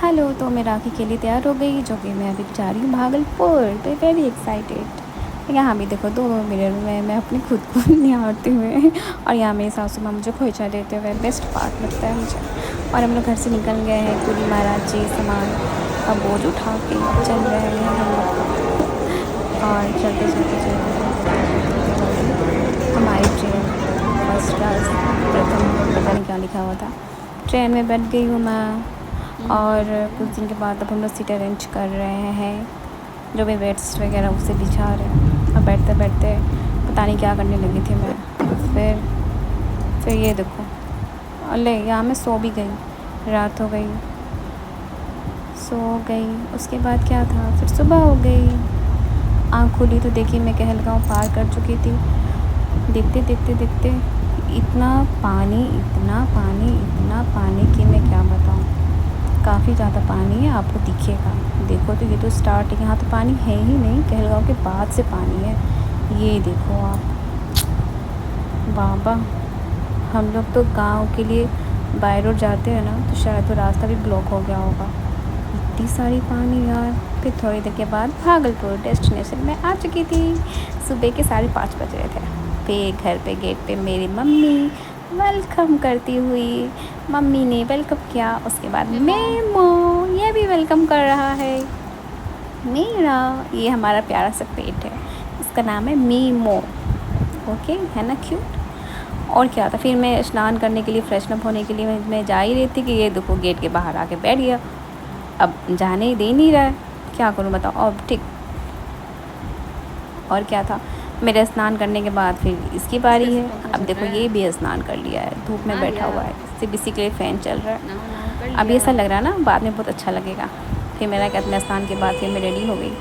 Hello, तो मैं राखी के लिए तैयार हो गई, जो कि मैं अभी जा रही हूँ भागलपुर पे। Very excited. यहाँ भी देखो दो मिरर में मैं अपने खुद को निहारते हुए और यहाँ मेरी सासू माँ मुझे खोइचा देते हुए बेस्ट पार्ट लगता है मुझे। और हम लोग घर से निकल गए हैं, पूरी महाराज जी सामान का बोझ उठा के चल रहे हैं हम लोग। और चलते चलते चलते हमारी ट्रेन फर्स्ट क्लास प्रथम पता नहीं क्या लिखा हुआ था, ट्रेन में बैठ गई हूँ मैं। और कुछ दिन के बाद अब हम लोग सीट अरेंज कर रहे हैं, जो भी बेड्स वगैरह उससे बिछा रहे हैं। और बैठते बैठते पता नहीं क्या करने लगी थी मैं। फिर ये देखो, अल्ले यहाँ मैं सो भी गई, रात हो गई, सो गई। उसके बाद क्या था, फिर सुबह हो गई, आँख खुली तो देखी मैं कहलगाँव पार कर चुकी थी। देखते देखते देखते इतना पानी, इतना पानी, इतना पानी कि मैं क्या बताऊँ। काफ़ी ज़्यादा पानी है, आपको दिखेगा। देखो तो ये तो स्टार्ट है, यहाँ तो पानी है ही नहीं, कहलगाँव के बाद से पानी है। ये देखो आप, बाबा। हम लोग तो गांव के लिए बाय रोड जाते हैं ना, तो शायद तो रास्ता भी ब्लॉक हो गया होगा, इतनी सारी पानी यार। फिर थोड़ी देर के बाद भागलपुर डेस्टिनेशन में आ चुकी थी। सुबह के 5:30 बज रहे थे। फिर घर पे गेट पे मेरी मम्मी वेलकम करती हुई, मम्मी ने वेलकम किया। उसके बाद मेमो ये भी वेलकम कर रहा है मेरा। ये हमारा प्यारा सा पेट है, इसका नाम है मीमो। ओके, है ना क्यूट। और क्या था, फिर मैं स्नान करने के लिए, फ्रेशन अप होने के लिए मैं जा ही रही थी कि ये देखो गेट के बाहर आके बैठ गया। अब जाने ही दे नहीं रहा है, क्या करूँ बताओ। अब ठीक, और क्या था, मेरे स्नान करने के बाद फिर इसकी बारी है। अब देखो ये भी स्नान कर लिया है, धूप में बैठा हुआ है, सिर्फ इसी के लिए फ़ैन चल रहा है। अब ऐसा लग रहा है ना, बाद में बहुत अच्छा लगेगा। फिर मेरा क्या, अपने स्नान के बाद फिर मैं रेडी हो गई।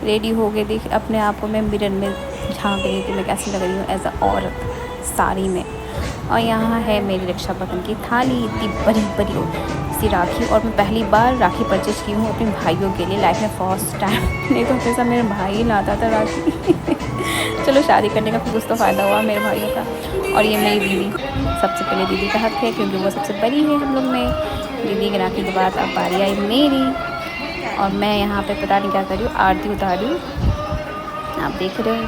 रेडी हो गई, देख अपने आप को मैं मिरर में झाँक रही कि मैं कैसी लग रही हूँ एज अ औरत साड़ी में। और यहाँ है मेरी रक्षाबंधन की थाली, इतनी बड़ी बड़ी सी राखी। और मैं पहली बार राखी परचेज की हूँ अपने भाइयों के लिए, लाइफ में फर्स्ट टाइम। नहीं तो हमेशा मेरा भाई ही लाता था राखी। चलो शादी करने का कुछ तो फ़ायदा हुआ मेरे भाइयों का। और ये मेरी दीदी, सबसे पहले दीदी का हक है क्योंकि वो सबसे बड़ी है हम लोग में। दीदी की राखी के बाद अब बारी आई मेरी, और मैं यहाँ पे पता नहीं क्या कर रही हूँ, आरती उतार रही हूँ। आप देख रहे हो,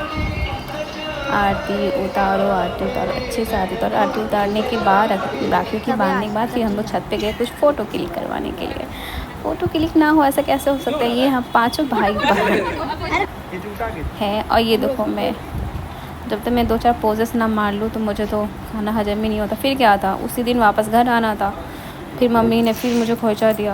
आरती उतारो, आरती उतारो, अच्छे से आरती उतारो। आरती उतारने के बाद, राखियों की बांधने के बाद फिर हम लोग छत पे गए कुछ फ़ोटो क्लिक करवाने के लिए। फ़ोटो क्लिक ना हो ऐसा कैसे हो सकता है, ये हम 5 भाई बहन हैं। और ये देखो, मैं जब तक मैं 2-4 पोजेस ना मार लूँ तो मुझे तो खाना हजम ही नहीं होता। फिर क्या था, उसी दिन वापस घर आना था। फिर मम्मी ने फिर मुझे खोचा दिया।